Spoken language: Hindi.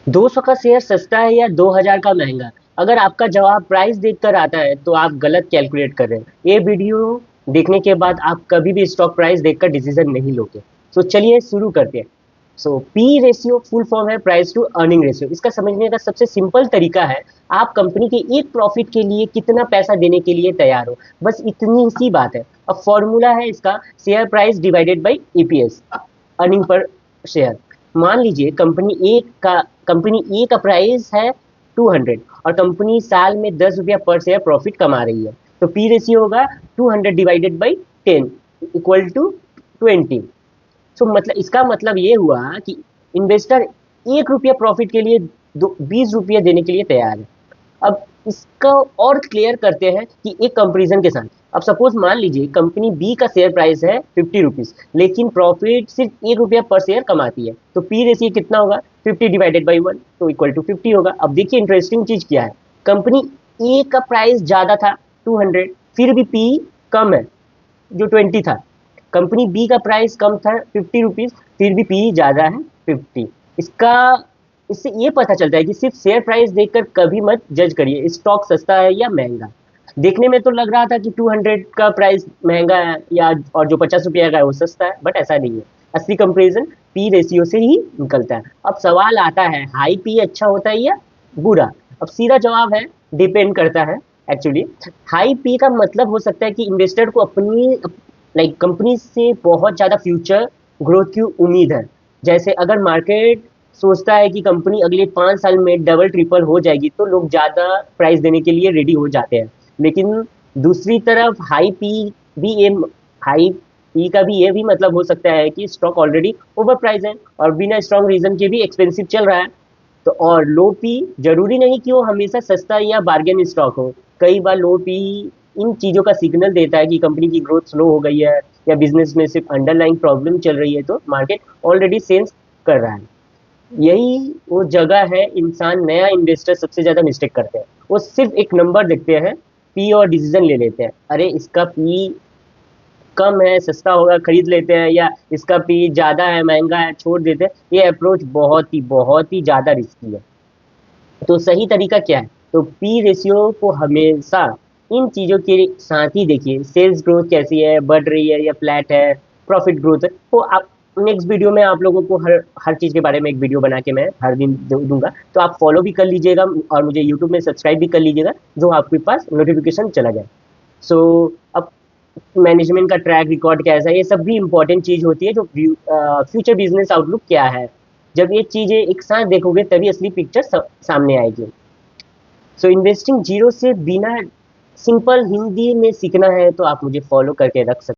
200 का शेयर सस्ता है या 2000 का महंगा? अगर आपका जवाब प्राइस देखकर आता है तो आप गलत कैलकुलेट कर रहे हैं। ये वीडियो देखने के बाद आप कभी भी स्टॉक प्राइस देखकर डिसीजन नहीं लोगे। सो चलिए शुरू करते हैं। सो पी रेशियो फुल फॉर्म है प्राइस टू अर्निंग रेशियो। इसका समझने का सबसे सिंपल तरीका है, आप कंपनी के एक प्रॉफिट के लिए कितना पैसा देने के लिए तैयार हो, बस इतनी सी बात है। अब फॉर्मूला है इसका, share price divided by EPS, earning per share. मान लीजिए कंपनी ए का प्राइस है 200 और कंपनी साल में 10 रुपया पर शेयर प्रॉफिट कमा रही है, तो पी रेशियो होगा 200 डिवाइडेड बाई 10 इक्वल टू 20। सो मतलब इसका मतलब ये हुआ कि इन्वेस्टर 1 रुपया प्रॉफिट के लिए 20 रुपया देने के लिए तैयार है। अब इसका और क्लियर करते हैं कि एक कंपेरिजन के साथ। अब सपोज मान लीजिए कंपनी बी का शेयर प्राइस है 50 रुपीज, लेकिन प्रॉफिट सिर्फ 1 रुपया पर शेयर कमाती है, तो पी रेशियो कितना होगा? 50 डिवाइडेड बाई 1, तो इक्वल टू 50 होगा। अब देखिए इंटरेस्टिंग चीज क्या है, कंपनी ए का प्राइस ज्यादा था 200, फिर भी पी कम है जो 20 था। कंपनी बी का प्राइस कम था 50 रुपीज, फिर भी पी ज्यादा है 50। इसका इससे ये पता चलता है कि सिर्फ शेयर प्राइस देखकर कभी मत जज करिए स्टॉक सस्ता है या महंगा। देखने में तो लग रहा था कि 200 का प्राइस महंगा है या और जो 50 रुपया का है वो सस्ता है, बट ऐसा नहीं है। असली कंपेरिजन पी रेशियो से ही निकलता है। अब सवाल आता है, हाई पी अच्छा होता है या बुरा? अब सीधा जवाब है, डिपेंड करता है। एक्चुअली हाई पी का मतलब हो सकता है कि इन्वेस्टर को अपनी कंपनी से बहुत ज़्यादा फ्यूचर ग्रोथ की उम्मीद है। जैसे अगर मार्केट सोचता है कि कंपनी अगले 5 साल में डबल ट्रिपल हो जाएगी, तो लोग ज़्यादा प्राइस देने के लिए रेडी हो जाते हैं। लेकिन दूसरी तरफ हाई पी का भी ये भी मतलब हो सकता है कि स्टॉक ऑलरेडी ओवर प्राइस है और बिना स्ट्रॉन्ग रीजन के भी एक्सपेंसिव चल रहा है। तो और लो पी जरूरी नहीं कि वो हमेशा सस्ता या बार्गेन स्टॉक हो। कई बार लो पी इन चीज़ों का सिग्नल देता है कि कंपनी की ग्रोथ स्लो हो गई है या बिजनेस में सिर्फ अंडरलाइंग प्रॉब्लम चल रही है, तो मार्केट ऑलरेडी सेंस कर रहा है। यही वो जगह है इंसान नया इन्वेस्टर सबसे ज़्यादा मिस्टेक करते हैं। वो सिर्फ एक नंबर देखते हैं, पी और डिसीजन ले लेते हैं। अरे इसका पी कम है सस्ता होगा खरीद लेते हैं, या इसका पी ज़्यादा है महंगा है छोड़ देते हैं। ये अप्रोच बहुत ही ज़्यादा रिस्की है। तो सही तरीका क्या है? तो पी रेशियो को हमेशा इन चीज़ों के साथ ही देखिए, सेल्स ग्रोथ कैसी है, बढ़ रही है या फ्लैट है, प्रॉफिट ग्रोथ है। तो आप नेक्स्ट वीडियो में आप लोगों को हर हर चीज़ के बारे में एक वीडियो बना के मैं हर दिन दूंगा, तो आप फॉलो भी कर लीजिएगा और मुझे यूट्यूब में सब्सक्राइब भी कर लीजिएगा, जो आपके पास नोटिफिकेशन चला जाए। सो अब मैनेजमेंट का ट्रैक रिकॉर्ड कैसा है, ये सब भी इंपॉर्टेंट चीज़ होती है। जो फ्यूचर बिजनेस आउटलुक क्या है, जब ये चीज़ें एक साथ देखोगे तभी असली पिक्चर सामने आएगी। सो इन्वेस्टिंग जीरो से बिना सिंपल हिंदी में सीखना है तो आप मुझे फॉलो करके रख सकते